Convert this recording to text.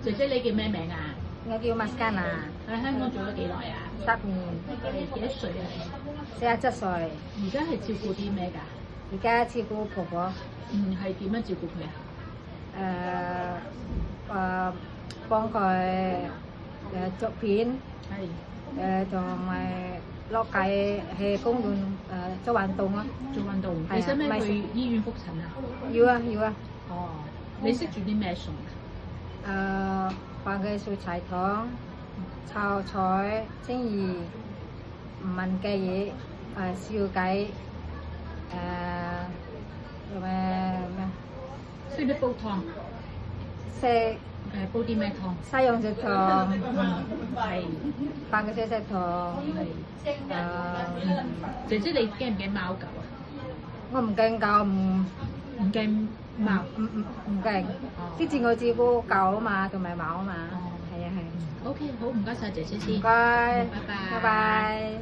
姐姐你叫咩名啊？我叫 Maskana，喺香港做咗幾耐啊10年，幾多歲啊？ 47歲。而家係照顧啲咩㗎？而家照顧婆婆，係點樣照顧佢啊？幫佢捉片，係同埋落街去公園做運動啊。做運動。係啊你使唔使咪去醫院覆診啊？要啊要啊。哦，你識煮啲咩餸啊？幫佢做菜湯、炒菜、蒸魚、燜雞翼、燒雞，咩？識唔識煲湯？食煲啲咩湯？西洋食湯，係幫佢食湯。姐姐你驚唔驚貓狗啊？我唔驚狗，唔驚貓。唔驚。之前我照顧狗啊嘛，同埋貓啊嘛。係啊係。OK，好，唔該晒姐姐先。唔該，拜拜。拜拜。